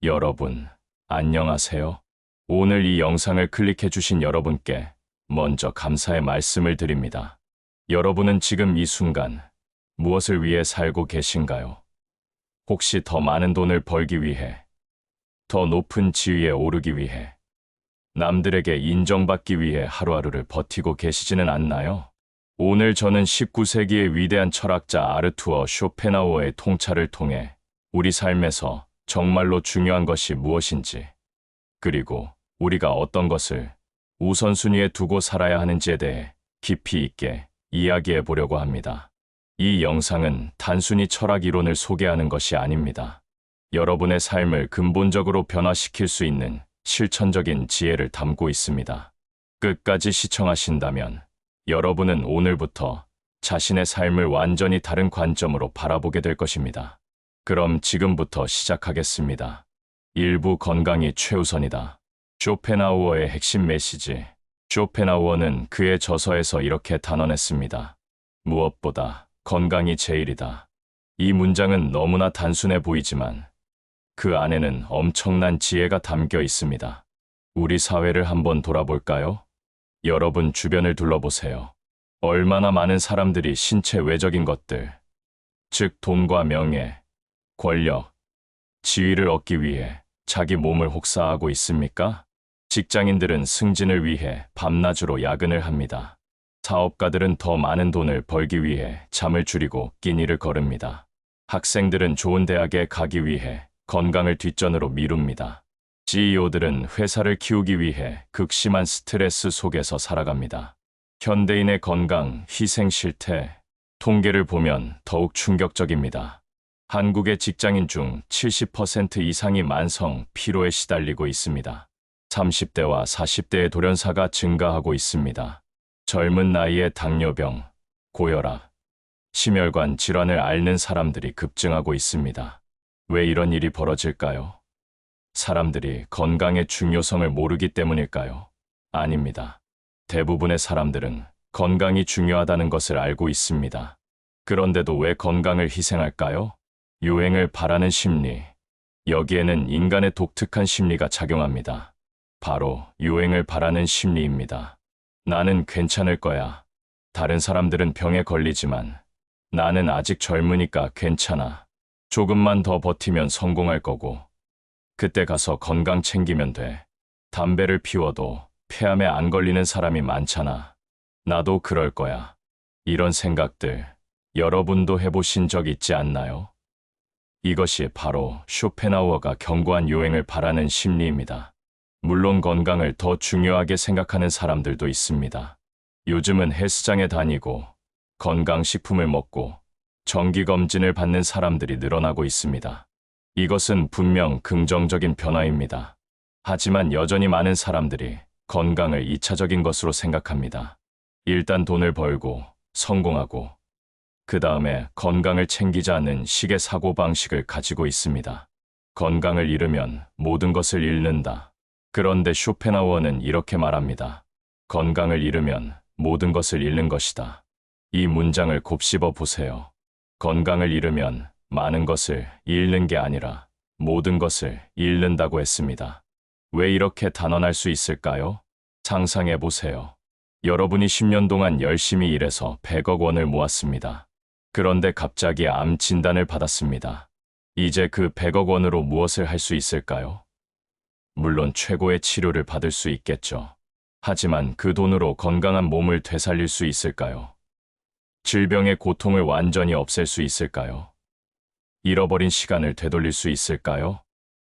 여러분, 안녕하세요. 오늘 이 영상을 클릭해주신 여러분께 먼저 감사의 말씀을 드립니다. 여러분은 지금 이 순간 무엇을 위해 살고 계신가요? 혹시 더 많은 돈을 벌기 위해, 더 높은 지위에 오르기 위해, 남들에게 인정받기 위해 하루하루를 버티고 계시지는 않나요? 오늘 저는 19세기의 위대한 철학자 아르투어 쇼펜하우어의 통찰을 통해 우리 삶에서 정말로 중요한 것이 무엇인지, 그리고 우리가 어떤 것을 우선순위에 두고 살아야 하는지에 대해 깊이 있게 이야기해 보려고 합니다. 이 영상은 단순히 철학 이론을 소개하는 것이 아닙니다. 여러분의 삶을 근본적으로 변화시킬 수 있는 실천적인 지혜를 담고 있습니다. 끝까지 시청하신다면 여러분은 오늘부터 자신의 삶을 완전히 다른 관점으로 바라보게 될 것입니다. 그럼 지금부터 시작하겠습니다. 1부 건강이 최우선이다. 쇼펜하우어의 핵심 메시지. 쇼펜하우어는 그의 저서에서 이렇게 단언했습니다. 무엇보다 건강이 제일이다. 이 문장은 너무나 단순해 보이지만 그 안에는 엄청난 지혜가 담겨 있습니다. 우리 사회를 한번 돌아볼까요? 여러분 주변을 둘러보세요. 얼마나 많은 사람들이 신체 외적인 것들, 즉 돈과 명예, 권력, 지위를 얻기 위해 자기 몸을 혹사하고 있습니까? 직장인들은 승진을 위해 밤낮으로 야근을 합니다. 사업가들은 더 많은 돈을 벌기 위해 잠을 줄이고 끼니를 거릅니다. 학생들은 좋은 대학에 가기 위해 건강을 뒷전으로 미룹니다. CEO들은 회사를 키우기 위해 극심한 스트레스 속에서 살아갑니다. 현대인의 건강 희생 실태, 통계를 보면 더욱 충격적입니다. 한국의 직장인 중 70% 이상이 만성 피로에 시달리고 있습니다. 30대와 40대의 돌연사가 증가하고 있습니다. 젊은 나이에 당뇨병, 고혈압, 심혈관 질환을 앓는 사람들이 급증하고 있습니다. 왜 이런 일이 벌어질까요? 사람들이 건강의 중요성을 모르기 때문일까요? 아닙니다. 대부분의 사람들은 건강이 중요하다는 것을 알고 있습니다. 그런데도 왜 건강을 희생할까요? 유행을 바라는 심리. 여기에는 인간의 독특한 심리가 작용합니다. 바로 유행을 바라는 심리입니다. 나는 괜찮을 거야. 다른 사람들은 병에 걸리지만 나는 아직 젊으니까 괜찮아. 조금만 더 버티면 성공할 거고, 그때 가서 건강 챙기면 돼. 담배를 피워도 폐암에 안 걸리는 사람이 많잖아. 나도 그럴 거야. 이런 생각들 여러분도 해보신 적 있지 않나요? 이것이 바로 쇼펜하우어가 경고한 유행을 바라는 심리입니다. 물론 건강을 더 중요하게 생각하는 사람들도 있습니다. 요즘은 헬스장에 다니고 건강식품을 먹고 정기검진을 받는 사람들이 늘어나고 있습니다. 이것은 분명 긍정적인 변화입니다. 하지만 여전히 많은 사람들이 건강을 2차적인 것으로 생각합니다. 일단 돈을 벌고 성공하고 그 다음에 건강을 챙기자는 식의 사고방식을 가지고 있습니다. 건강을 잃으면 모든 것을 잃는다. 그런데 쇼펜하우어는 이렇게 말합니다. 건강을 잃으면 모든 것을 잃는 것이다. 이 문장을 곱씹어 보세요. 건강을 잃으면 많은 것을 잃는 게 아니라 모든 것을 잃는다고 했습니다. 왜 이렇게 단언할 수 있을까요? 상상해 보세요. 여러분이 10년 동안 열심히 일해서 100억 원을 모았습니다. 그런데 갑자기 암 진단을 받았습니다. 이제 그 100억 원으로 무엇을 할 수 있을까요? 물론 최고의 치료를 받을 수 있겠죠. 하지만 그 돈으로 건강한 몸을 되살릴 수 있을까요? 질병의 고통을 완전히 없앨 수 있을까요? 잃어버린 시간을 되돌릴 수 있을까요?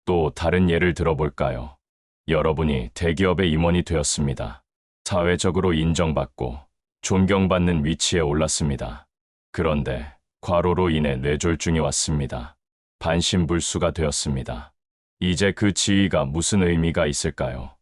또 다른 예를 들어볼까요? 여러분이 대기업의 임원이 되었습니다. 사회적으로 인정받고 존경받는 위치에 올랐습니다. 그런데 과로로 인해 뇌졸중이 왔습니다. 반신불수가 되었습니다. 이제 그 지위가 무슨 의미가 있을까요?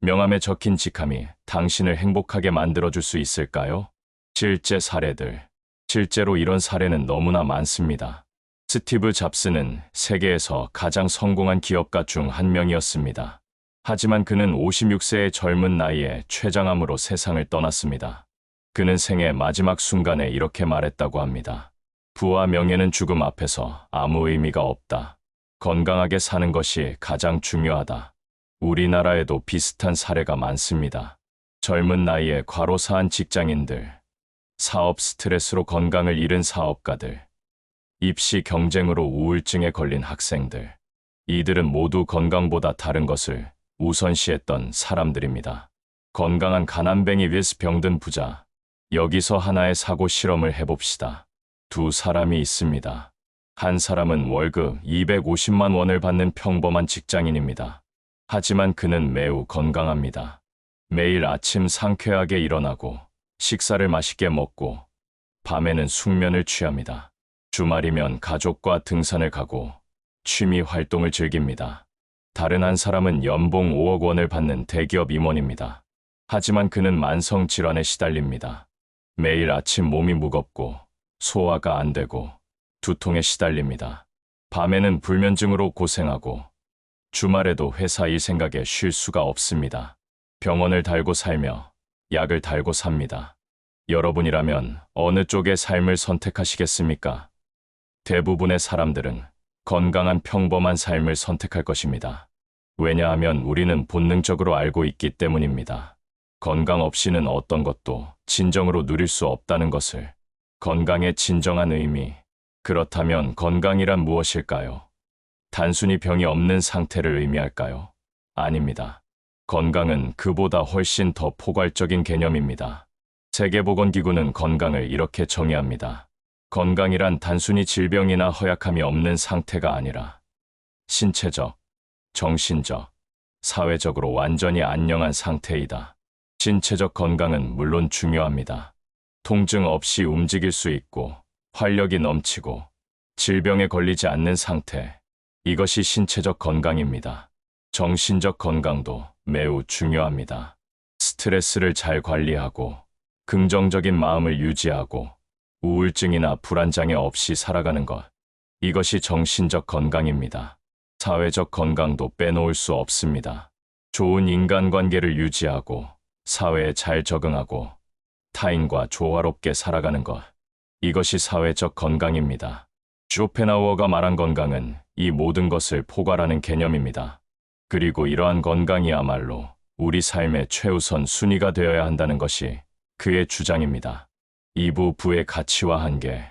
명함에 적힌 직함이 당신을 행복하게 만들어줄 수 있을까요? 실제 사례들. 실제로 이런 사례는 너무나 많습니다. 스티브 잡스는 세계에서 가장 성공한 기업가 중 한 명이었습니다. 하지만 그는 56세의 젊은 나이에 췌장암으로 세상을 떠났습니다. 그는 생애 마지막 순간에 이렇게 말했다고 합니다. 부와 명예는 죽음 앞에서 아무 의미가 없다. 건강하게 사는 것이 가장 중요하다. 우리나라에도 비슷한 사례가 많습니다. 젊은 나이에 과로사한 직장인들, 사업 스트레스로 건강을 잃은 사업가들, 입시 경쟁으로 우울증에 걸린 학생들. 이들은 모두 건강보다 다른 것을 우선시했던 사람들입니다. 건강한 가난뱅이 vs 병든 부자. 여기서 하나의 사고 실험을 해봅시다. 두 사람이 있습니다. 한 사람은 월급 250만 원을 받는 평범한 직장인입니다. 하지만 그는 매우 건강합니다. 매일 아침 상쾌하게 일어나고 식사를 맛있게 먹고 밤에는 숙면을 취합니다. 주말이면 가족과 등산을 가고 취미 활동을 즐깁니다. 다른 한 사람은 연봉 5억 원을 받는 대기업 임원입니다. 하지만 그는 만성 질환에 시달립니다. 매일 아침 몸이 무겁고 소화가 안 되고 두통에 시달립니다. 밤에는 불면증으로 고생하고 주말에도 회사 일 생각에 쉴 수가 없습니다. 병원을 달고 살며 약을 달고 삽니다. 여러분이라면 어느 쪽의 삶을 선택하시겠습니까? 대부분의 사람들은 건강한 평범한 삶을 선택할 것입니다. 왜냐하면 우리는 본능적으로 알고 있기 때문입니다. 건강 없이는 어떤 것도 진정으로 누릴 수 없다는 것을. 건강의 진정한 의미. 그렇다면 건강이란 무엇일까요? 단순히 병이 없는 상태를 의미할까요? 아닙니다. 건강은 그보다 훨씬 더 포괄적인 개념입니다. 세계보건기구는 건강을 이렇게 정의합니다. 건강이란 단순히 질병이나 허약함이 없는 상태가 아니라 신체적, 정신적, 사회적으로 완전히 안녕한 상태이다. 신체적 건강은 물론 중요합니다. 통증 없이 움직일 수 있고 활력이 넘치고 질병에 걸리지 않는 상태. 이것이 신체적 건강입니다. 정신적 건강도 매우 중요합니다. 스트레스를 잘 관리하고 긍정적인 마음을 유지하고 우울증이나 불안장애 없이 살아가는 것. 이것이 정신적 건강입니다. 사회적 건강도 빼놓을 수 없습니다. 좋은 인간관계를 유지하고 사회에 잘 적응하고 타인과 조화롭게 살아가는 것. 이것이 사회적 건강입니다. 쇼펜하우어가 말한 건강은 이 모든 것을 포괄하는 개념입니다. 그리고 이러한 건강이야말로 우리 삶의 최우선 순위가 되어야 한다는 것이 그의 주장입니다. 2부 부의 가치와 한계.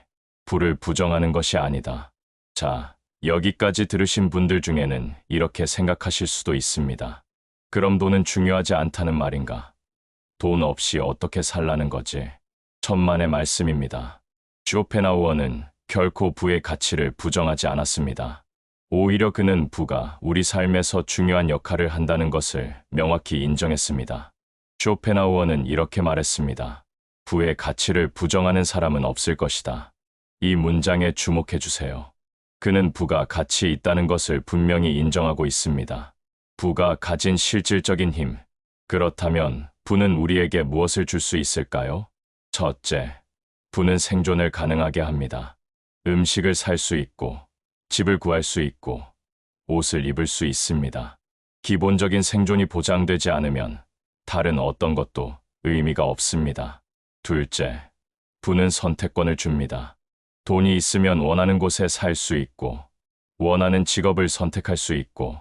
부를 부정하는 것이 아니다. 자, 여기까지 들으신 분들 중에는 이렇게 생각하실 수도 있습니다. 그럼 돈은 중요하지 않다는 말인가? 돈 없이 어떻게 살라는 거지? 천만의 말씀입니다. 쇼펜하우어는 결코 부의 가치를 부정하지 않았습니다. 오히려 그는 부가 우리 삶에서 중요한 역할을 한다는 것을 명확히 인정했습니다. 쇼펜하우어는 이렇게 말했습니다. 부의 가치를 부정하는 사람은 없을 것이다. 이 문장에 주목해 주세요. 그는 부가 가치 있다는 것을 분명히 인정하고 있습니다. 부가 가진 실질적인 힘. 그렇다면 부는 우리에게 무엇을 줄 수 있을까요? 첫째, 부는 생존을 가능하게 합니다. 음식을 살 수 있고, 집을 구할 수 있고, 옷을 입을 수 있습니다. 기본적인 생존이 보장되지 않으면 다른 어떤 것도 의미가 없습니다. 둘째, 부는 선택권을 줍니다. 돈이 있으면 원하는 곳에 살 수 있고, 원하는 직업을 선택할 수 있고,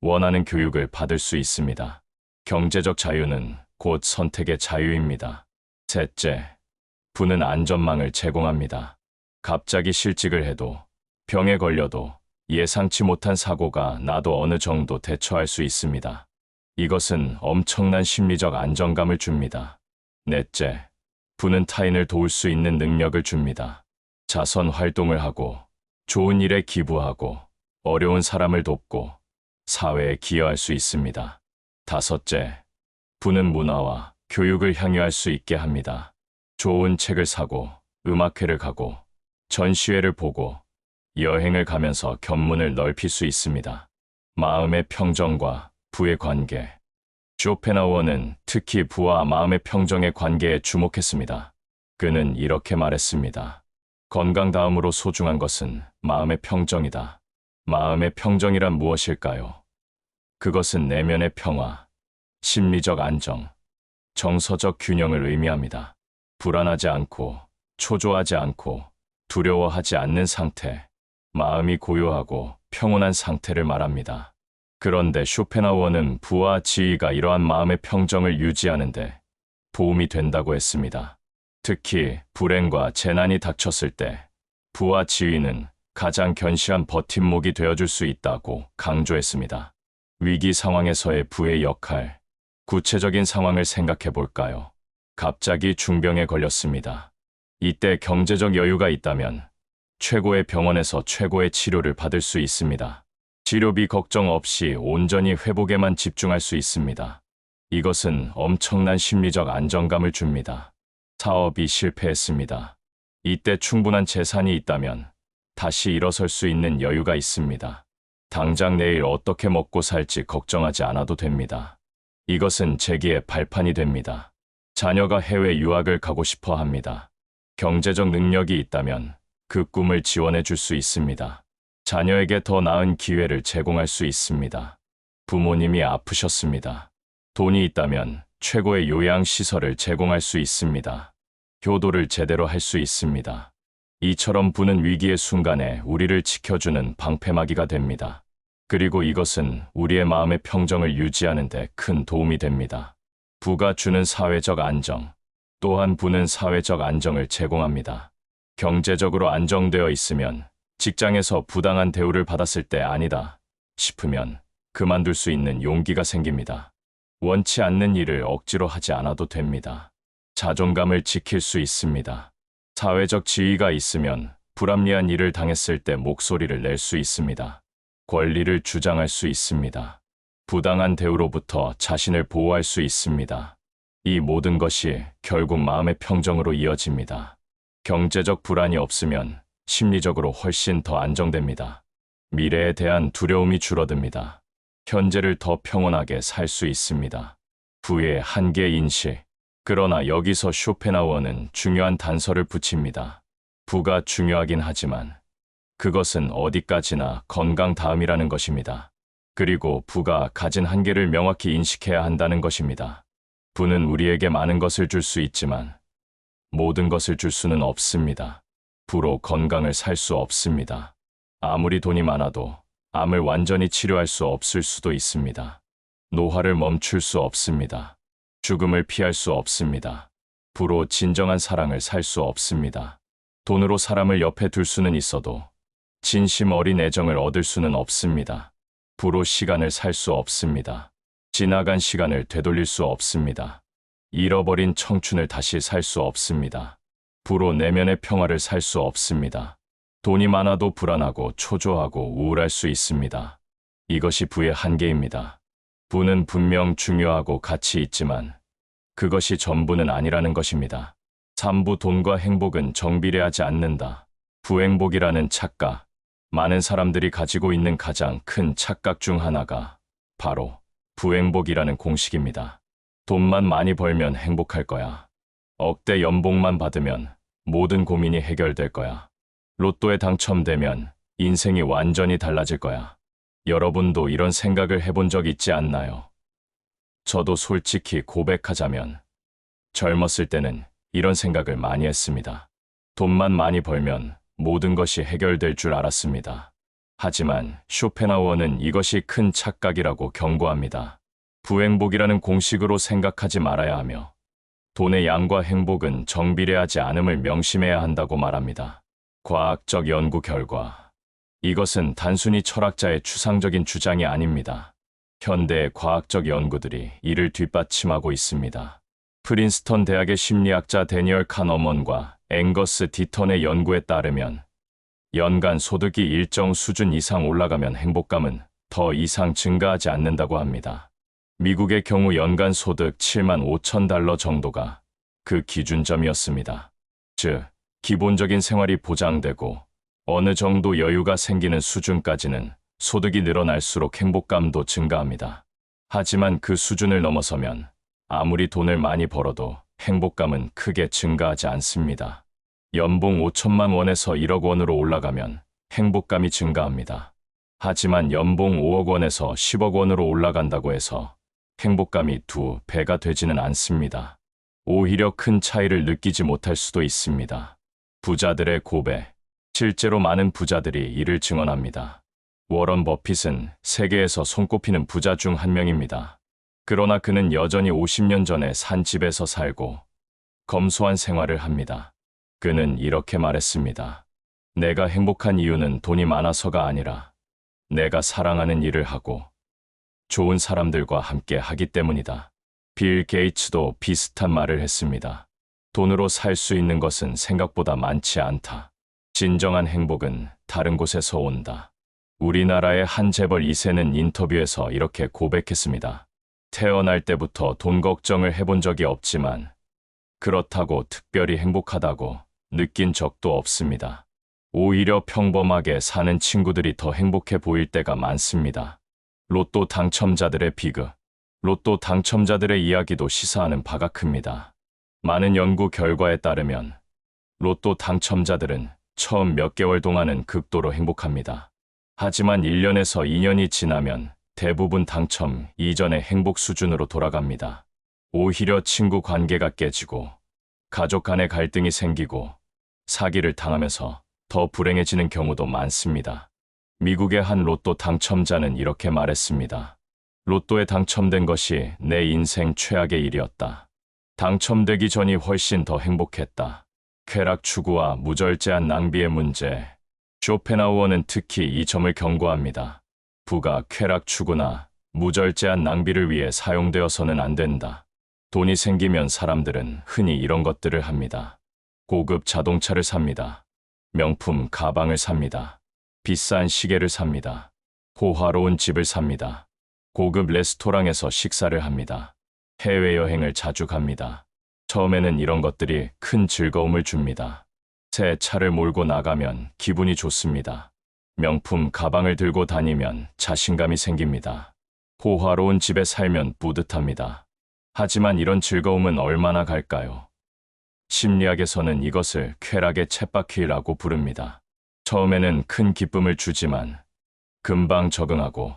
원하는 교육을 받을 수 있습니다. 경제적 자유는 곧 선택의 자유입니다. 셋째, 부는 안전망을 제공합니다. 갑자기 실직을 해도, 병에 걸려도 예상치 못한 사고가 나도 어느 정도 대처할 수 있습니다. 이것은 엄청난 심리적 안정감을 줍니다. 넷째, 부는 타인을 도울 수 있는 능력을 줍니다. 자선 활동을 하고, 좋은 일에 기부하고, 어려운 사람을 돕고, 사회에 기여할 수 있습니다. 다섯째, 부는 문화와 교육을 향유할 수 있게 합니다. 좋은 책을 사고, 음악회를 가고, 전시회를 보고, 여행을 가면서 견문을 넓힐 수 있습니다. 마음의 평정과 부의 관계. 쇼펜하우어는 특히 부와 마음의 평정의 관계에 주목했습니다. 그는 이렇게 말했습니다. 건강 다음으로 소중한 것은 마음의 평정이다. 마음의 평정이란 무엇일까요? 그것은 내면의 평화, 심리적 안정, 정서적 균형을 의미합니다. 불안하지 않고, 초조하지 않고, 두려워하지 않는 상태. 마음이 고요하고 평온한 상태를 말합니다. 그런데 쇼펜하우어는 부와 지위가 이러한 마음의 평정을 유지하는데 도움이 된다고 했습니다. 특히 불행과 재난이 닥쳤을 때 부와 지위는 가장 견실한 버팀목이 되어줄 수 있다고 강조했습니다. 위기 상황에서의 부의 역할, 구체적인 상황을 생각해 볼까요? 갑자기 중병에 걸렸습니다. 이때 경제적 여유가 있다면 최고의 병원에서 최고의 치료를 받을 수 있습니다. 치료비 걱정 없이 온전히 회복에만 집중할 수 있습니다. 이것은 엄청난 심리적 안정감을 줍니다. 사업이 실패했습니다. 이때 충분한 재산이 있다면 다시 일어설 수 있는 여유가 있습니다. 당장 내일 어떻게 먹고 살지 걱정하지 않아도 됩니다. 이것은 재기의 발판이 됩니다. 자녀가 해외 유학을 가고 싶어 합니다. 경제적 능력이 있다면 그 꿈을 지원해 줄 수 있습니다. 자녀에게 더 나은 기회를 제공할 수 있습니다. 부모님이 아프셨습니다. 돈이 있다면 최고의 요양시설을 제공할 수 있습니다. 효도를 제대로 할 수 있습니다. 이처럼 부는 위기의 순간에 우리를 지켜주는 방패막이가 됩니다. 그리고 이것은 우리의 마음의 평정을 유지하는 데 큰 도움이 됩니다. 부가 주는 사회적 안정, 또한 부는 사회적 안정을 제공합니다. 경제적으로 안정되어 있으면 직장에서 부당한 대우를 받았을 때 아니다 싶으면 그만둘 수 있는 용기가 생깁니다. 원치 않는 일을 억지로 하지 않아도 됩니다. 자존감을 지킬 수 있습니다. 사회적 지위가 있으면 불합리한 일을 당했을 때 목소리를 낼 수 있습니다. 권리를 주장할 수 있습니다. 부당한 대우로부터 자신을 보호할 수 있습니다. 이 모든 것이 결국 마음의 평정으로 이어집니다. 경제적 불안이 없으면 심리적으로 훨씬 더 안정됩니다. 미래에 대한 두려움이 줄어듭니다. 현재를 더 평온하게 살 수 있습니다. 부의 한계 인식. 그러나 여기서 쇼펜하우어는 중요한 단서를 붙입니다. 부가 중요하긴 하지만 그것은 어디까지나 건강 다음이라는 것입니다. 그리고 부가 가진 한계를 명확히 인식해야 한다는 것입니다. 부는 우리에게 많은 것을 줄 수 있지만 모든 것을 줄 수는 없습니다. 부로 건강을 살 수 없습니다. 아무리 돈이 많아도 암을 완전히 치료할 수 없을 수도 있습니다. 노화를 멈출 수 없습니다. 죽음을 피할 수 없습니다. 부로 진정한 사랑을 살 수 없습니다. 돈으로 사람을 옆에 둘 수는 있어도 진심 어린 애정을 얻을 수는 없습니다. 부로 시간을 살 수 없습니다. 지나간 시간을 되돌릴 수 없습니다. 잃어버린 청춘을 다시 살 수 없습니다. 부로 내면의 평화를 살 수 없습니다. 돈이 많아도 불안하고 초조하고 우울할 수 있습니다. 이것이 부의 한계입니다. 부는 분명 중요하고 가치 있지만 그것이 전부는 아니라는 것입니다. 삼부 돈과 행복은 정비례하지 않는다. 부행복이라는 착각. 많은 사람들이 가지고 있는 가장 큰 착각 중 하나가 바로 부행복이라는 공식입니다. 돈만 많이 벌면 행복할 거야. 억대 연봉만 받으면 모든 고민이 해결될 거야. 로또에 당첨되면 인생이 완전히 달라질 거야. 여러분도 이런 생각을 해본 적 있지 않나요? 저도 솔직히 고백하자면 젊었을 때는 이런 생각을 많이 했습니다. 돈만 많이 벌면 모든 것이 해결될 줄 알았습니다. 하지만 쇼펜하우어는 이것이 큰 착각이라고 경고합니다. 부행복이라는 공식으로 생각하지 말아야 하며 돈의 양과 행복은 정비례하지 않음을 명심해야 한다고 말합니다. 과학적 연구 결과. 이것은 단순히 철학자의 추상적인 주장이 아닙니다. 현대의 과학적 연구들이 이를 뒷받침하고 있습니다. 프린스턴 대학의 심리학자 데니얼 카너먼과 앵거스 디턴의 연구에 따르면 연간 소득이 일정 수준 이상 올라가면 행복감은 더 이상 증가하지 않는다고 합니다. 미국의 경우 연간 소득 7만 5천 달러 정도가 그 기준점이었습니다. 즉, 기본적인 생활이 보장되고 어느 정도 여유가 생기는 수준까지는 소득이 늘어날수록 행복감도 증가합니다. 하지만 그 수준을 넘어서면 아무리 돈을 많이 벌어도 행복감은 크게 증가하지 않습니다. 연봉 5천만 원에서 1억 원으로 올라가면 행복감이 증가합니다. 하지만 연봉 5억 원에서 10억 원으로 올라간다고 해서 행복감이 2배가 되지는 않습니다. 오히려 큰 차이를 느끼지 못할 수도 있습니다. 부자들의 고백. 실제로 많은 부자들이 이를 증언합니다. 워런 버핏은 세계에서 손꼽히는 부자 중 한 명입니다. 그러나 그는 여전히 50년 전에 산 집에서 살고 검소한 생활을 합니다. 그는 이렇게 말했습니다. 내가 행복한 이유는 돈이 많아서가 아니라 내가 사랑하는 일을 하고 좋은 사람들과 함께 하기 때문이다. 빌 게이츠도 비슷한 말을 했습니다. 돈으로 살 수 있는 것은 생각보다 많지 않다. 진정한 행복은 다른 곳에서 온다. 우리나라의 한 재벌 2세는 인터뷰에서 이렇게 고백했습니다. 태어날 때부터 돈 걱정을 해본 적이 없지만 그렇다고 특별히 행복하다고 느낀 적도 없습니다. 오히려 평범하게 사는 친구들이 더 행복해 보일 때가 많습니다. 로또 당첨자들의 비극. 로또 당첨자들의 이야기도 시사하는 바가 큽니다. 많은 연구 결과에 따르면 로또 당첨자들은 처음 몇 개월 동안은 극도로 행복합니다. 하지만 1년에서 2년이 지나면 대부분 당첨 이전의 행복 수준으로 돌아갑니다. 오히려 친구 관계가 깨지고 가족 간의 갈등이 생기고 사기를 당하면서 더 불행해지는 경우도 많습니다. 미국의 한 로또 당첨자는 이렇게 말했습니다. 로또에 당첨된 것이 내 인생 최악의 일이었다. 당첨되기 전이 훨씬 더 행복했다. 쾌락 추구와 무절제한 낭비의 문제. 쇼펜하우어는 특히 이 점을 경고합니다. 부가 쾌락 추구나 무절제한 낭비를 위해 사용되어서는 안 된다. 돈이 생기면 사람들은 흔히 이런 것들을 합니다. 고급 자동차를 삽니다. 명품 가방을 삽니다. 비싼 시계를 삽니다. 호화로운 집을 삽니다. 고급 레스토랑에서 식사를 합니다. 해외여행을 자주 갑니다. 처음에는 이런 것들이 큰 즐거움을 줍니다. 새 차를 몰고 나가면 기분이 좋습니다. 명품 가방을 들고 다니면 자신감이 생깁니다. 호화로운 집에 살면 뿌듯합니다. 하지만 이런 즐거움은 얼마나 갈까요? 심리학에서는 이것을 쾌락의 쳇바퀴라고 부릅니다. 처음에는 큰 기쁨을 주지만 금방 적응하고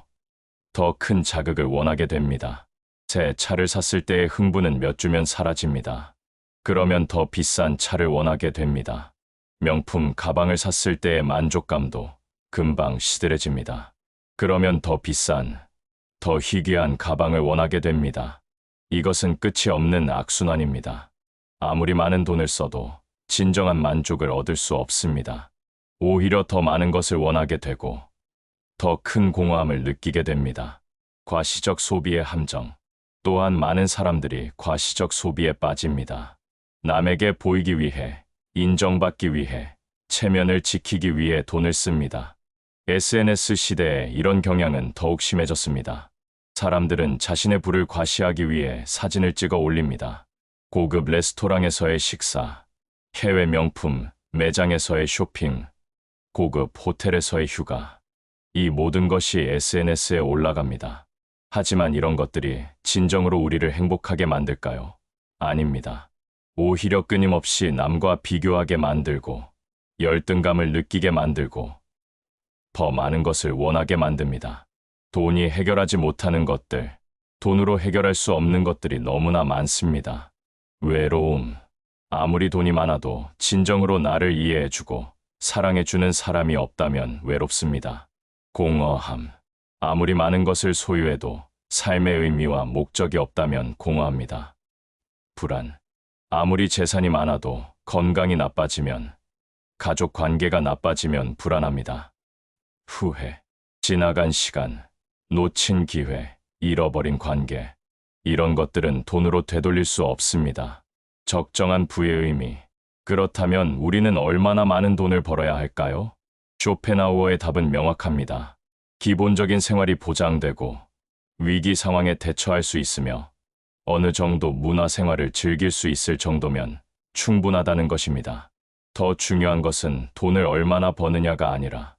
더 큰 자극을 원하게 됩니다. 새 차를 샀을 때의 흥분은 몇 주면 사라집니다. 그러면 더 비싼 차를 원하게 됩니다. 명품 가방을 샀을 때의 만족감도 금방 시들해집니다. 그러면 더 비싼, 더 희귀한 가방을 원하게 됩니다. 이것은 끝이 없는 악순환입니다. 아무리 많은 돈을 써도 진정한 만족을 얻을 수 없습니다. 오히려 더 많은 것을 원하게 되고 더 큰 공허함을 느끼게 됩니다. 과시적 소비의 함정. 또한 많은 사람들이 과시적 소비에 빠집니다. 남에게 보이기 위해, 인정받기 위해, 체면을 지키기 위해 돈을 씁니다. SNS 시대에 이런 경향은 더욱 심해졌습니다. 사람들은 자신의 부를 과시하기 위해 사진을 찍어 올립니다. 고급 레스토랑에서의 식사, 해외 명품 매장에서의 쇼핑, 고급 호텔에서의 휴가. 이 모든 것이 SNS에 올라갑니다. 하지만 이런 것들이 진정으로 우리를 행복하게 만들까요? 아닙니다. 오히려 끊임없이 남과 비교하게 만들고 열등감을 느끼게 만들고 더 많은 것을 원하게 만듭니다. 돈이 해결하지 못하는 것들, 돈으로 해결할 수 없는 것들이 너무나 많습니다. 외로움. 아무리 돈이 많아도 진정으로 나를 이해해주고 사랑해주는 사람이 없다면 외롭습니다. 공허함. 아무리 많은 것을 소유해도 삶의 의미와 목적이 없다면 공허합니다. 불안. 아무리 재산이 많아도 건강이 나빠지면, 가족 관계가 나빠지면 불안합니다. 후회. 지나간 시간, 놓친 기회, 잃어버린 관계. 이런 것들은 돈으로 되돌릴 수 없습니다. 적정한 부의 의미. 그렇다면 우리는 얼마나 많은 돈을 벌어야 할까요? 쇼펜하우어의 답은 명확합니다. 기본적인 생활이 보장되고 위기 상황에 대처할 수 있으며 어느 정도 문화 생활을 즐길 수 있을 정도면 충분하다는 것입니다. 더 중요한 것은 돈을 얼마나 버느냐가 아니라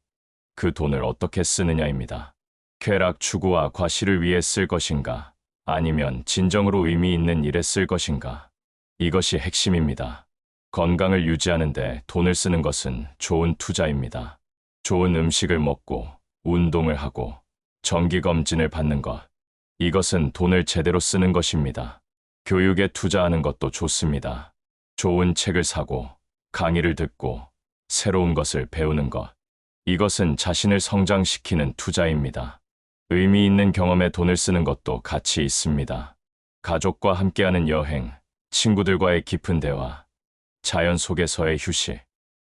그 돈을 어떻게 쓰느냐입니다. 쾌락 추구와 과시를 위해 쓸 것인가, 아니면 진정으로 의미 있는 일에 쓸 것인가. 이것이 핵심입니다. 건강을 유지하는 데 돈을 쓰는 것은 좋은 투자입니다. 좋은 음식을 먹고 운동을 하고 정기검진을 받는 것. 이것은 돈을 제대로 쓰는 것입니다. 교육에 투자하는 것도 좋습니다. 좋은 책을 사고 강의를 듣고 새로운 것을 배우는 것. 이것은 자신을 성장시키는 투자입니다. 의미 있는 경험에 돈을 쓰는 것도 가치 있습니다. 가족과 함께하는 여행, 친구들과의 깊은 대화, 자연 속에서의 휴식.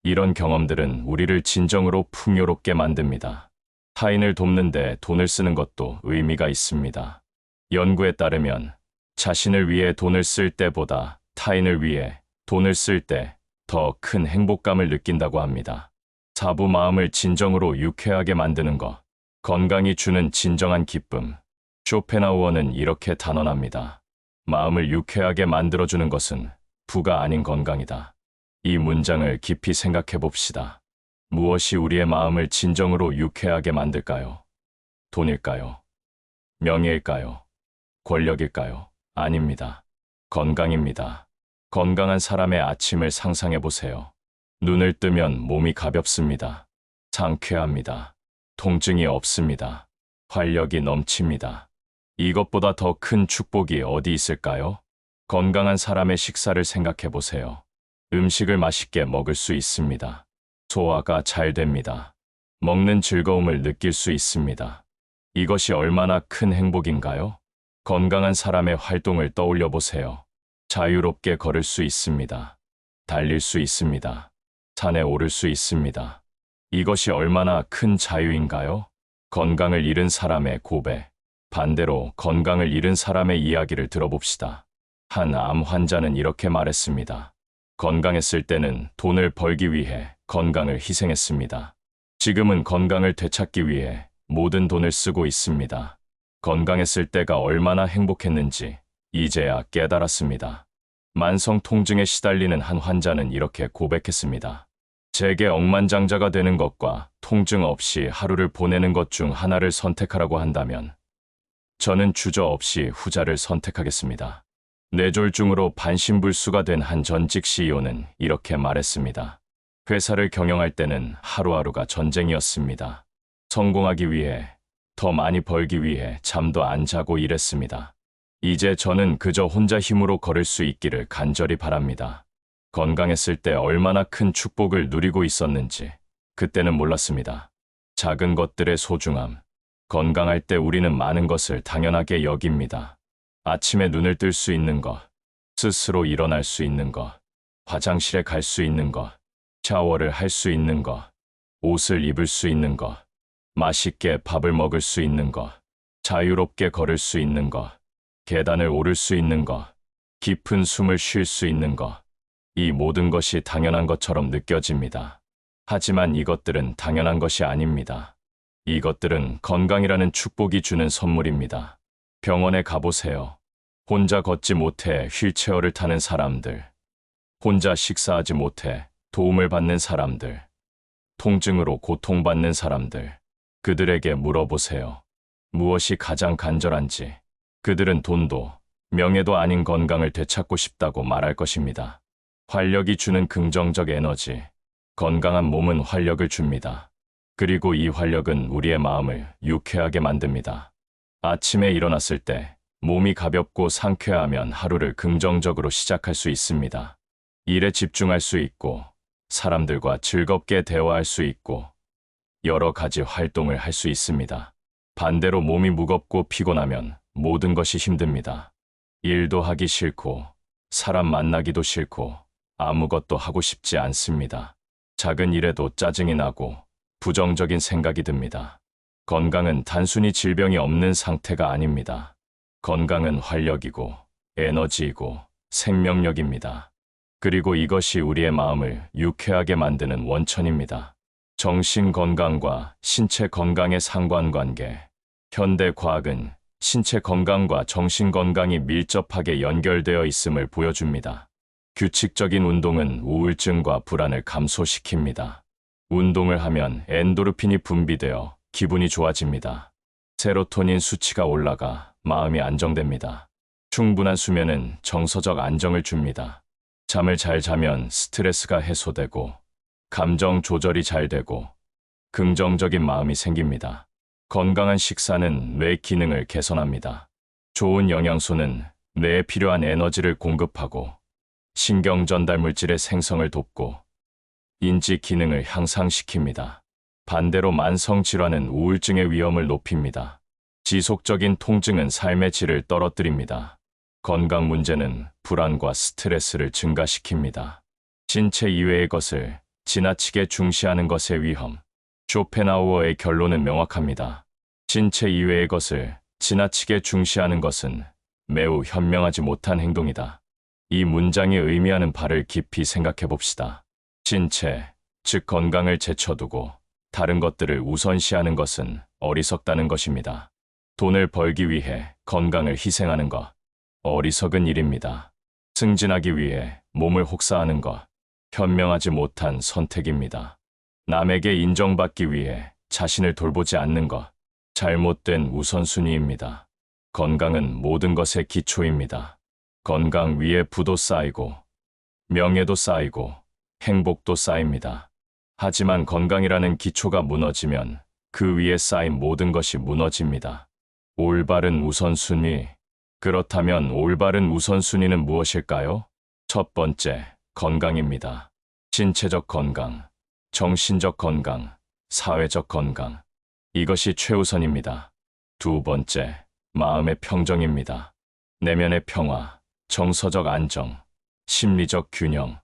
이런 경험들은 우리를 진정으로 풍요롭게 만듭니다. 타인을 돕는데 돈을 쓰는 것도 의미가 있습니다. 연구에 따르면 자신을 위해 돈을 쓸 때보다 타인을 위해 돈을 쓸 때 더 큰 행복감을 느낀다고 합니다. 사부 마음을 진정으로 유쾌하게 만드는 것, 건강이 주는 진정한 기쁨. 쇼펜하우어는 이렇게 단언합니다. 마음을 유쾌하게 만들어주는 것은 부가 아닌 건강이다. 이 문장을 깊이 생각해 봅시다. 무엇이 우리의 마음을 진정으로 유쾌하게 만들까요? 돈일까요? 명예일까요? 권력일까요? 아닙니다. 건강입니다. 건강한 사람의 아침을 상상해 보세요. 눈을 뜨면 몸이 가볍습니다. 상쾌합니다. 통증이 없습니다. 활력이 넘칩니다. 이것보다 더 큰 축복이 어디 있을까요? 건강한 사람의 식사를 생각해 보세요. 음식을 맛있게 먹을 수 있습니다. 소화가 잘 됩니다. 먹는 즐거움을 느낄 수 있습니다. 이것이 얼마나 큰 행복인가요? 건강한 사람의 활동을 떠올려 보세요. 자유롭게 걸을 수 있습니다. 달릴 수 있습니다. 산에 오를 수 있습니다. 이것이 얼마나 큰 자유인가요? 건강을 잃은 사람의 고백. 반대로 건강을 잃은 사람의 이야기를 들어봅시다. 한 암 환자는 이렇게 말했습니다. 건강했을 때는 돈을 벌기 위해 건강을 희생했습니다. 지금은 건강을 되찾기 위해 모든 돈을 쓰고 있습니다. 건강했을 때가 얼마나 행복했는지 이제야 깨달았습니다. 만성 통증에 시달리는 한 환자는 이렇게 고백했습니다. 제게 억만장자가 되는 것과 통증 없이 하루를 보내는 것 중 하나를 선택하라고 한다면 저는 주저없이 후자를 선택하겠습니다. 뇌졸중으로 반신불수가 된 한 전직 CEO는 이렇게 말했습니다. 회사를 경영할 때는 하루하루가 전쟁이었습니다. 성공하기 위해, 더 많이 벌기 위해 잠도 안 자고 일했습니다. 이제 저는 그저 혼자 힘으로 걸을 수 있기를 간절히 바랍니다. 건강했을 때 얼마나 큰 축복을 누리고 있었는지 그때는 몰랐습니다. 작은 것들의 소중함. 건강할 때 우리는 많은 것을 당연하게 여깁니다. 아침에 눈을 뜰 수 있는 것, 스스로 일어날 수 있는 것, 화장실에 갈 수 있는 것, 샤워를 할 수 있는 것, 옷을 입을 수 있는 것, 맛있게 밥을 먹을 수 있는 것, 자유롭게 걸을 수 있는 것, 계단을 오를 수 있는 것, 깊은 숨을 쉴 수 있는 것. 이 모든 것이 당연한 것처럼 느껴집니다. 하지만 이것들은 당연한 것이 아닙니다. 이것들은 건강이라는 축복이 주는 선물입니다. 병원에 가보세요. 혼자 걷지 못해 휠체어를 타는 사람들, 혼자 식사하지 못해 도움을 받는 사람들, 통증으로 고통받는 사람들, 그들에게 물어보세요. 무엇이 가장 간절한지. 그들은 돈도, 명예도 아닌 건강을 되찾고 싶다고 말할 것입니다. 활력이 주는 긍정적 에너지. 건강한 몸은 활력을 줍니다. 그리고 이 활력은 우리의 마음을 유쾌하게 만듭니다. 아침에 일어났을 때 몸이 가볍고 상쾌하면 하루를 긍정적으로 시작할 수 있습니다. 일에 집중할 수 있고, 사람들과 즐겁게 대화할 수 있고, 여러 가지 활동을 할 수 있습니다. 반대로 몸이 무겁고 피곤하면 모든 것이 힘듭니다. 일도 하기 싫고, 사람 만나기도 싫고, 아무것도 하고 싶지 않습니다. 작은 일에도 짜증이 나고, 부정적인 생각이 듭니다. 건강은 단순히 질병이 없는 상태가 아닙니다. 건강은 활력이고, 에너지이고, 생명력입니다. 그리고 이것이 우리의 마음을 유쾌하게 만드는 원천입니다. 정신 건강과 신체 건강의 상관관계. 현대 과학은 신체 건강과 정신 건강이 밀접하게 연결되어 있음을 보여줍니다. 규칙적인 운동은 우울증과 불안을 감소시킵니다. 운동을 하면 엔도르핀이 분비되어 기분이 좋아집니다. 세로토닌 수치가 올라가 마음이 안정됩니다. 충분한 수면은 정서적 안정을 줍니다. 잠을 잘 자면 스트레스가 해소되고, 감정 조절이 잘 되고, 긍정적인 마음이 생깁니다. 건강한 식사는 뇌 기능을 개선합니다. 좋은 영양소는 뇌에 필요한 에너지를 공급하고, 신경 전달 물질의 생성을 돕고, 인지 기능을 향상시킵니다. 반대로 만성 질환은 우울증의 위험을 높입니다. 지속적인 통증은 삶의 질을 떨어뜨립니다. 건강 문제는 불안과 스트레스를 증가시킵니다. 신체 이외의 것을 지나치게 중시하는 것의 위험. 쇼펜하우어의 결론은 명확합니다. 신체 이외의 것을 지나치게 중시하는 것은 매우 현명하지 못한 행동이다. 이 문장이 의미하는 바를 깊이 생각해 봅시다. 신체, 즉 건강을 제쳐두고 다른 것들을 우선시하는 것은 어리석다는 것입니다. 돈을 벌기 위해 건강을 희생하는 것, 어리석은 일입니다. 승진하기 위해 몸을 혹사하는 것, 현명하지 못한 선택입니다. 남에게 인정받기 위해 자신을 돌보지 않는 것, 잘못된 우선순위입니다. 건강은 모든 것의 기초입니다. 건강 위에 부도 쌓이고, 명예도 쌓이고, 행복도 쌓입니다. 하지만 건강이라는 기초가 무너지면 그 위에 쌓인 모든 것이 무너집니다. 올바른 우선순위. 그렇다면 올바른 우선순위는 무엇일까요? 첫 번째, 건강입니다. 신체적 건강, 정신적 건강, 사회적 건강. 이것이 최우선입니다. 두 번째, 마음의 평정입니다. 내면의 평화, 정서적 안정, 심리적 균형.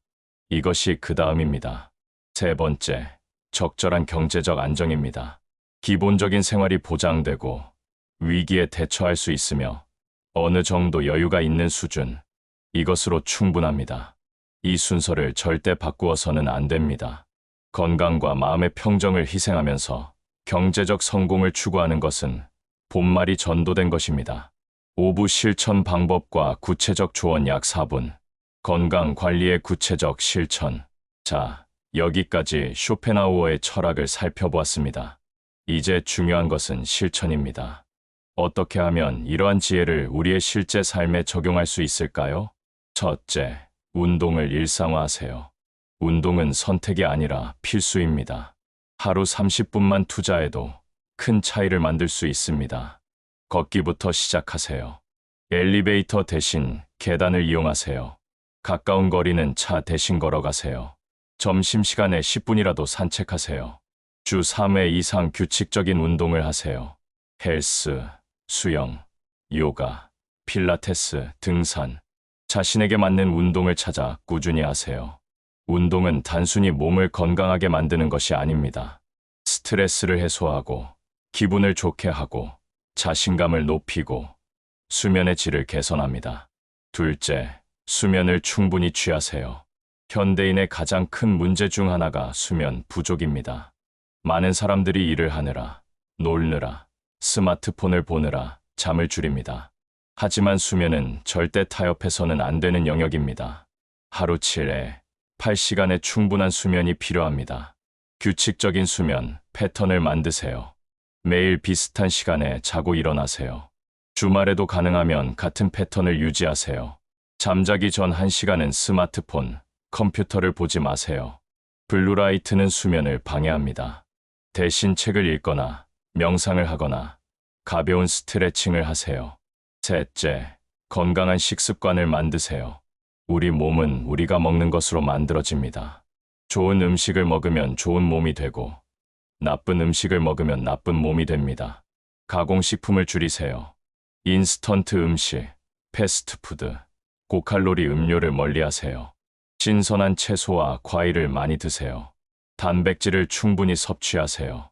이것이 그 다음입니다. 세 번째, 적절한 경제적 안정입니다. 기본적인 생활이 보장되고 위기에 대처할 수 있으며 어느 정도 여유가 있는 수준, 이것으로 충분합니다. 이 순서를 절대 바꾸어서는 안 됩니다. 건강과 마음의 평정을 희생하면서 경제적 성공을 추구하는 것은 본말이 전도된 것입니다. 5부 실천 방법과 구체적 조언 약 4분. 건강 관리의 구체적 실천. 자, 여기까지 쇼펜하우어의 철학을 살펴보았습니다. 이제 중요한 것은 실천입니다. 어떻게 하면 이러한 지혜를 우리의 실제 삶에 적용할 수 있을까요? 첫째, 운동을 일상화하세요. 운동은 선택이 아니라 필수입니다. 하루 30분만 투자해도 큰 차이를 만들 수 있습니다. 걷기부터 시작하세요. 엘리베이터 대신 계단을 이용하세요. 가까운 거리는 차 대신 걸어가세요. 점심시간에 10분이라도 산책하세요. 주 3회 이상 규칙적인 운동을 하세요. 헬스, 수영, 요가, 필라테스, 등산. 자신에게 맞는 운동을 찾아 꾸준히 하세요. 운동은 단순히 몸을 건강하게 만드는 것이 아닙니다. 스트레스를 해소하고, 기분을 좋게 하고, 자신감을 높이고, 수면의 질을 개선합니다. 둘째, 수면을 충분히 취하세요. 현대인의 가장 큰 문제 중 하나가 수면 부족입니다. 많은 사람들이 일을 하느라, 놀느라, 스마트폰을 보느라 잠을 줄입니다. 하지만 수면은 절대 타협해서는 안 되는 영역입니다. 하루 7회, 8시간의 충분한 수면이 필요합니다. 규칙적인 수면 패턴을 만드세요. 매일 비슷한 시간에 자고 일어나세요. 주말에도 가능하면 같은 패턴을 유지하세요. 잠자기 전 1시간은 스마트폰, 컴퓨터를 보지 마세요. 블루라이트는 수면을 방해합니다. 대신 책을 읽거나 명상을 하거나 가벼운 스트레칭을 하세요. 셋째, 건강한 식습관을 만드세요. 우리 몸은 우리가 먹는 것으로 만들어집니다. 좋은 음식을 먹으면 좋은 몸이 되고 나쁜 음식을 먹으면 나쁜 몸이 됩니다. 가공식품을 줄이세요. 인스턴트 음식, 패스트푸드, 고칼로리 음료를 멀리하세요. 신선한 채소와 과일을 많이 드세요. 단백질을 충분히 섭취하세요.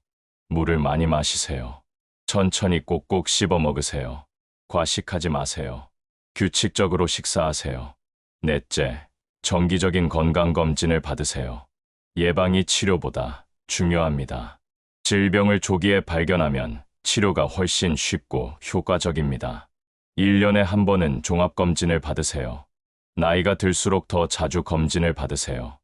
물을 많이 마시세요. 천천히 꼭꼭 씹어 먹으세요. 과식하지 마세요. 규칙적으로 식사하세요. 넷째, 정기적인 건강검진을 받으세요. 예방이 치료보다 중요합니다. 질병을 조기에 발견하면 치료가 훨씬 쉽고 효과적입니다. 1년에 한 번은 종합검진을 받으세요. 나이가 들수록 더 자주 검진을 받으세요.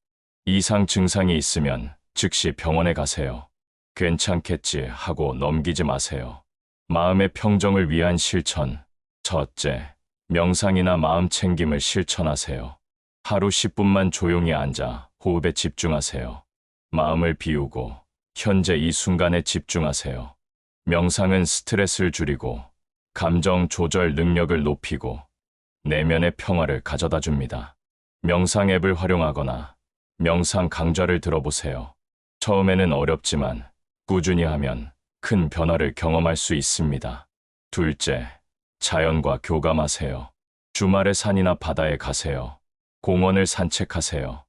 이상 증상이 있으면 즉시 병원에 가세요. 괜찮겠지 하고 넘기지 마세요. 마음의 평정을 위한 실천. 첫째, 명상이나 마음 챙김을 실천하세요. 하루 10분만 조용히 앉아 호흡에 집중하세요. 마음을 비우고 현재 이 순간에 집중하세요. 명상은 스트레스를 줄이고 감정 조절 능력을 높이고 내면의 평화를 가져다 줍니다. 명상 앱을 활용하거나 명상 강좌를 들어보세요. 처음에는 어렵지만 꾸준히 하면 큰 변화를 경험할 수 있습니다. 둘째, 자연과 교감하세요. 주말에 산이나 바다에 가세요. 공원을 산책하세요.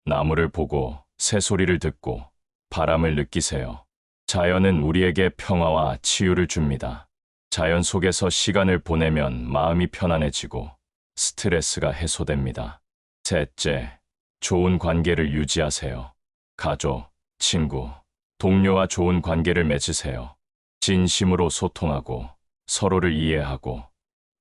나무를 보고 새소리를 듣고 바람을 느끼세요. 자연은 우리에게 평화와 치유를 줍니다. 자연 속에서 시간을 보내면 마음이 편안해지고 스트레스가 해소됩니다. 셋째, 좋은 관계를 유지하세요. 가족, 친구, 동료와 좋은 관계를 맺으세요. 진심으로 소통하고 서로를 이해하고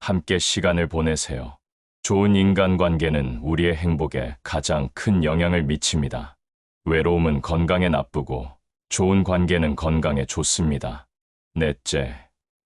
함께 시간을 보내세요. 좋은 인간관계는 우리의 행복에 가장 큰 영향을 미칩니다. 외로움은 건강에 나쁘고 좋은 관계는 건강에 좋습니다. 넷째,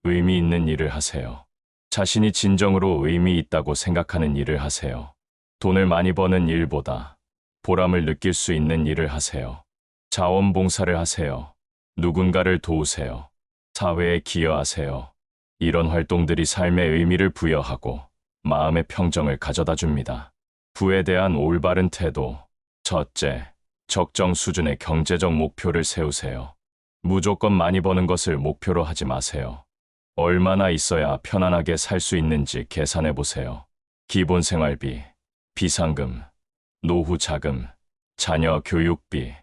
의미 있는 일을 하세요. 자신이 진정으로 의미 있다고 생각하는 일을 하세요. 돈을 많이 버는 일보다 보람을 느낄 수 있는 일을 하세요. 자원봉사를 하세요. 누군가를 도우세요. 사회에 기여하세요. 이런 활동들이 삶에 의미를 부여하고 마음의 평정을 가져다 줍니다. 부에 대한 올바른 태도. 첫째, 적정 수준의 경제적 목표를 세우세요. 무조건 많이 버는 것을 목표로 하지 마세요. 얼마나 있어야 편안하게 살 수 있는지 계산해 보세요. 기본 생활비, 비상금, 노후 자금, 자녀 교육비,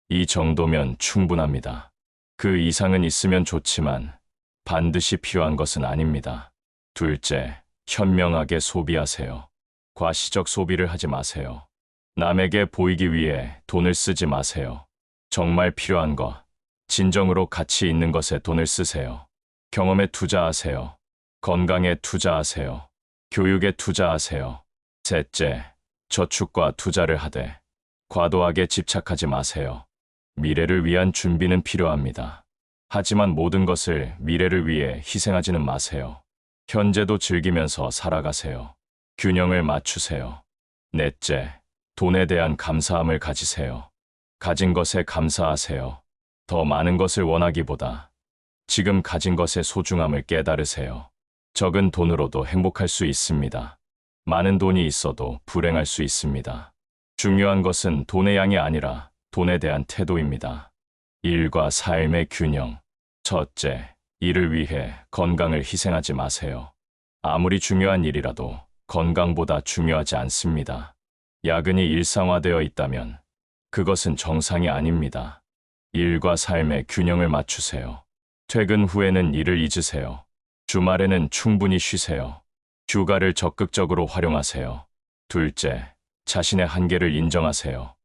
이 정도면 충분합니다. 그 이상은 있으면 좋지만 반드시 필요한 것은 아닙니다. 둘째, 현명하게 소비하세요. 과시적 소비를 하지 마세요. 남에게 보이기 위해 돈을 쓰지 마세요. 정말 필요한 것, 진정으로 가치 있는 것에 돈을 쓰세요. 경험에 투자하세요. 건강에 투자하세요. 교육에 투자하세요. 셋째, 저축과 투자를 하되 과도하게 집착하지 마세요. 미래를 위한 준비는 필요합니다. 하지만 모든 것을 미래를 위해 희생하지는 마세요. 현재도 즐기면서 살아가세요. 균형을 맞추세요. 넷째, 돈에 대한 감사함을 가지세요. 가진 것에 감사하세요. 더 많은 것을 원하기보다 지금 가진 것의 소중함을 깨달으세요. 적은 돈으로도 행복할 수 있습니다. 많은 돈이 있어도 불행할 수 있습니다. 중요한 것은 돈의 양이 아니라 돈에 대한 태도입니다. 일과 삶의 균형. 첫째, 일을 위해 건강을 희생하지 마세요. 아무리 중요한 일이라도 건강보다 중요하지 않습니다. 야근이 일상화되어 있다면 그것은 정상이 아닙니다. 일과 삶의 균형을 맞추세요. 퇴근 후에는 일을 잊으세요. 주말에는 충분히 쉬세요. 휴가를 적극적으로 활용하세요. 둘째, 자신의 한계를 인정하세요.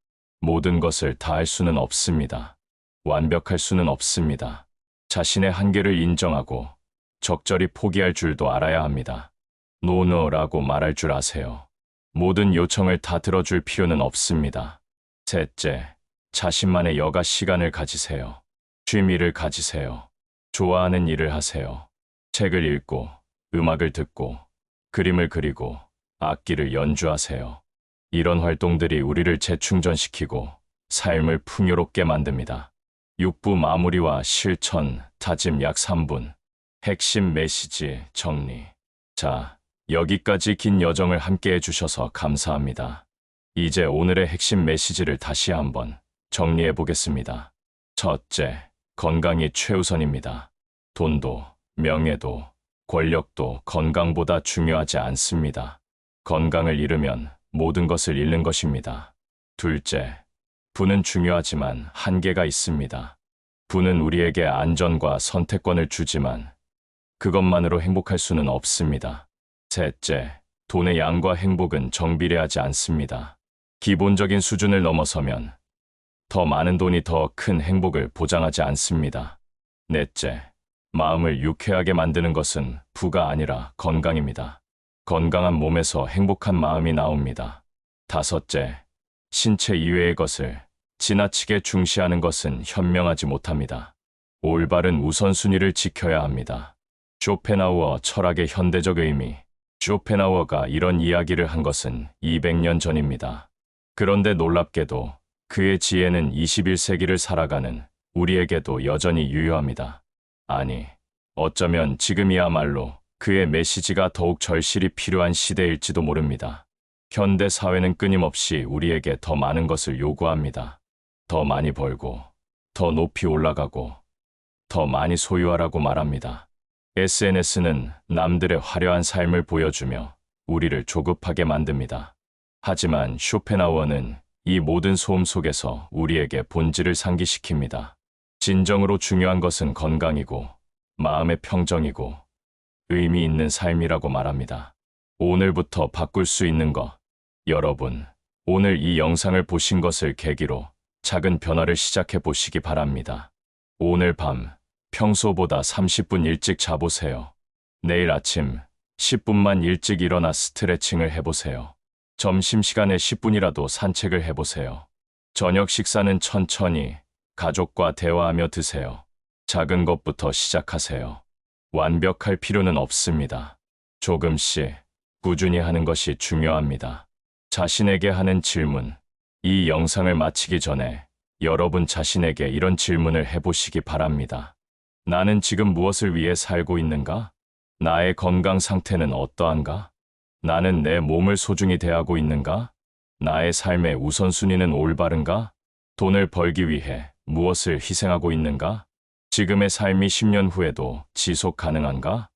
모든 것을 다 할 수는 없습니다. 완벽할 수는 없습니다. 자신의 한계를 인정하고 적절히 포기할 줄도 알아야 합니다. 노노라고 말할 줄 아세요. 모든 요청을 다 들어줄 필요는 없습니다. 셋째, 자신만의 여가 시간을 가지세요. 취미를 가지세요. 좋아하는 일을 하세요. 책을 읽고, 음악을 듣고, 그림을 그리고, 악기를 연주하세요. 이런 활동들이 우리를 재충전시키고 삶을 풍요롭게 만듭니다. 6부 마무리와 실천, 다짐 약 3분. 핵심 메시지 정리. 자, 여기까지 긴 여정을 함께 해주셔서 감사합니다. 이제 오늘의 핵심 메시지를 다시 한번 정리해 보겠습니다. 첫째, 건강이 최우선입니다. 돈도, 명예도, 권력도 건강보다 중요하지 않습니다. 건강을 잃으면 모든 것을 잃는 것입니다. 둘째, 부는 중요하지만 한계가 있습니다. 부는 우리에게 안전과 선택권을 주지만 그것만으로 행복할 수는 없습니다. 셋째, 돈의 양과 행복은 정비례하지 않습니다. 기본적인 수준을 넘어서면 더 많은 돈이 더 큰 행복을 보장하지 않습니다. 넷째, 마음을 유쾌하게 만드는 것은 부가 아니라 건강입니다. 건강한 몸에서 행복한 마음이 나옵니다. 다섯째, 신체 이외의 것을 지나치게 중시하는 것은 현명하지 못합니다. 올바른 우선순위를 지켜야 합니다. 쇼펜하우어 철학의 현대적 의미. 쇼펜하우어가 이런 이야기를 한 것은 200년 전입니다. 그런데 놀랍게도 그의 지혜는 21세기를 살아가는 우리에게도 여전히 유효합니다. 아니, 어쩌면 지금이야말로 그의 메시지가 더욱 절실히 필요한 시대일지도 모릅니다. 현대 사회는 끊임없이 우리에게 더 많은 것을 요구합니다. 더 많이 벌고, 더 높이 올라가고, 더 많이 소유하라고 말합니다. SNS는 남들의 화려한 삶을 보여주며 우리를 조급하게 만듭니다. 하지만 쇼펜하우어는 이 모든 소음 속에서 우리에게 본질을 상기시킵니다. 진정으로 중요한 것은 건강이고 마음의 평정이고 의미 있는 삶이라고 말합니다. 오늘부터 바꿀 수 있는 것. 여러분, 오늘 이 영상을 보신 것을 계기로 작은 변화를 시작해 보시기 바랍니다. 오늘 밤 평소보다 30분 일찍 자보세요. 내일 아침 10분만 일찍 일어나 스트레칭을 해보세요. 점심시간에 10분이라도 산책을 해보세요. 저녁 식사는 천천히 가족과 대화하며 드세요. 작은 것부터 시작하세요. 완벽할 필요는 없습니다. 조금씩 꾸준히 하는 것이 중요합니다. 자신에게 하는 질문. 이 영상을 마치기 전에 여러분 자신에게 이런 질문을 해보시기 바랍니다. 나는 지금 무엇을 위해 살고 있는가? 나의 건강 상태는 어떠한가? 나는 내 몸을 소중히 대하고 있는가? 나의 삶의 우선순위는 올바른가? 돈을 벌기 위해 무엇을 희생하고 있는가? 지금의 삶이 10년 후에도 지속 가능한가?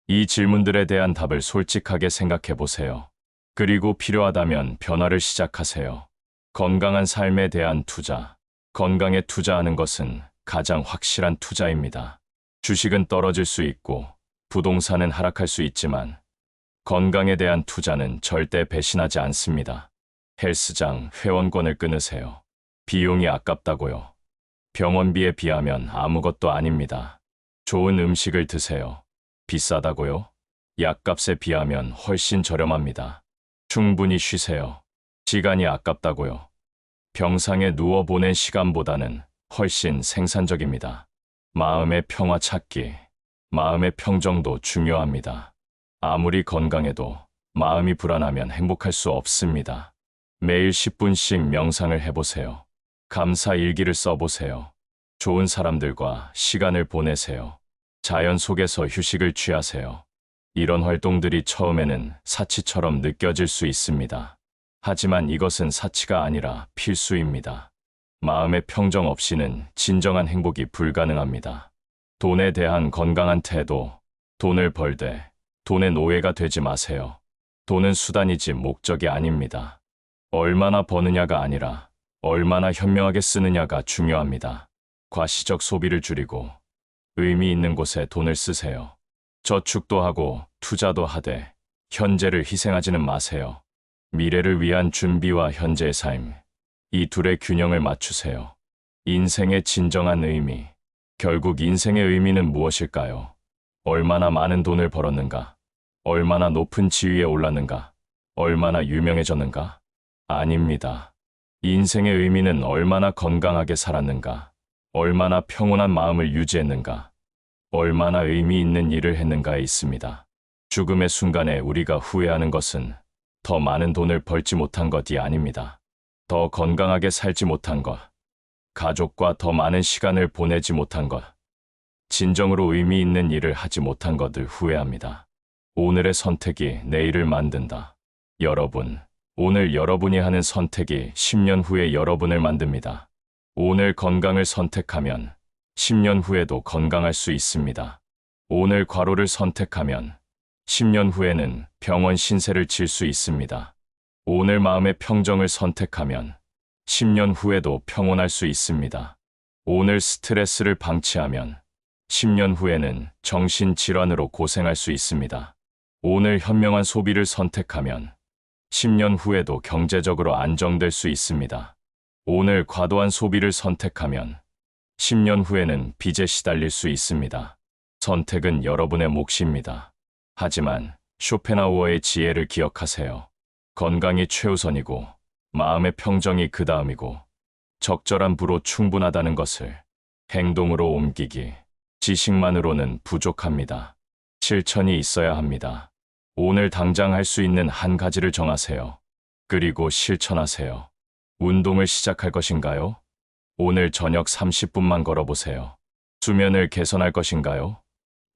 이 질문들에 대한 답을 솔직하게 생각해 보세요. 그리고 필요하다면 변화를 시작하세요. 건강한 삶에 대한 투자. 건강에 투자하는 것은 가장 확실한 투자입니다. 주식은 떨어질 수 있고 부동산은 하락할 수 있지만 건강에 대한 투자는 절대 배신하지 않습니다. 헬스장 회원권을 끊으세요. 비용이 아깝다고요. 병원비에 비하면 아무것도 아닙니다. 좋은 음식을 드세요. 비싸다고요? 약값에 비하면 훨씬 저렴합니다. 충분히 쉬세요. 시간이 아깝다고요. 병상에 누워 보낸 시간보다는 훨씬 생산적입니다. 마음의 평화 찾기, 마음의 평정도 중요합니다. 아무리 건강해도 마음이 불안하면 행복할 수 없습니다. 매일 10분씩 명상을 해보세요. 감사 일기를 써보세요. 좋은 사람들과 시간을 보내세요. 자연 속에서 휴식을 취하세요. 이런 활동들이 처음에는 사치처럼 느껴질 수 있습니다. 하지만 이것은 사치가 아니라 필수입니다. 마음의 평정 없이는 진정한 행복이 불가능합니다. 돈에 대한 건강한 태도. 돈을 벌되 돈의 노예가 되지 마세요. 돈은 수단이지 목적이 아닙니다. 얼마나 버느냐가 아니라 얼마나 현명하게 쓰느냐가 중요합니다. 과시적 소비를 줄이고 의미 있는 곳에 돈을 쓰세요. 저축도 하고 투자도 하되 현재를 희생하지는 마세요. 미래를 위한 준비와 현재의 삶, 이 둘의 균형을 맞추세요. 인생의 진정한 의미. 결국 인생의 의미는 무엇일까요? 얼마나 많은 돈을 벌었는가? 얼마나 높은 지위에 올랐는가? 얼마나 유명해졌는가? 아닙니다. 인생의 의미는 얼마나 건강하게 살았는가? 얼마나 평온한 마음을 유지했는가? 얼마나 의미 있는 일을 했는가에 있습니다. 죽음의 순간에 우리가 후회하는 것은 더 많은 돈을 벌지 못한 것이 아닙니다. 더 건강하게 살지 못한 것, 가족과 더 많은 시간을 보내지 못한 것, 진정으로 의미 있는 일을 하지 못한 것을 후회합니다. 오늘의 선택이 내일을 만든다. 여러분, 오늘 여러분이 하는 선택이 10년 후에 여러분을 만듭니다. 오늘 건강을 선택하면 10년 후에도 건강할 수 있습니다. 오늘 과로를 선택하면 10년 후에는 병원 신세를 질 수 있습니다. 오늘 마음의 평정을 선택하면 10년 후에도 평온할 수 있습니다. 오늘 스트레스를 방치하면 10년 후에는 정신질환으로 고생할 수 있습니다. 오늘 현명한 소비를 선택하면 10년 후에도 경제적으로 안정될 수 있습니다. 오늘 과도한 소비를 선택하면 10년 후에는 빚에 시달릴 수 있습니다. 선택은 여러분의 몫입니다. 하지만 쇼펜하우어의 지혜를 기억하세요. 건강이 최우선이고 마음의 평정이 그 다음이고 적절한 부로 충분하다는 것을 행동으로 옮기기. 지식만으로는 부족합니다. 실천이 있어야 합니다. 오늘 당장 할 수 있는 한 가지를 정하세요. 그리고 실천하세요. 운동을 시작할 것인가요? 오늘 저녁 30분만 걸어보세요. 수면을 개선할 것인가요?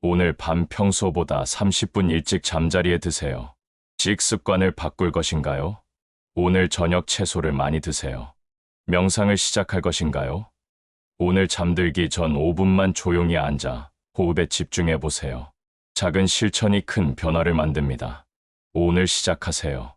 오늘 밤 평소보다 30분 일찍 잠자리에 드세요. 식습관을 바꿀 것인가요? 오늘 저녁 채소를 많이 드세요. 명상을 시작할 것인가요? 오늘 잠들기 전 5분만 조용히 앉아 호흡에 집중해 보세요. 작은 실천이 큰 변화를 만듭니다. 오늘 시작하세요.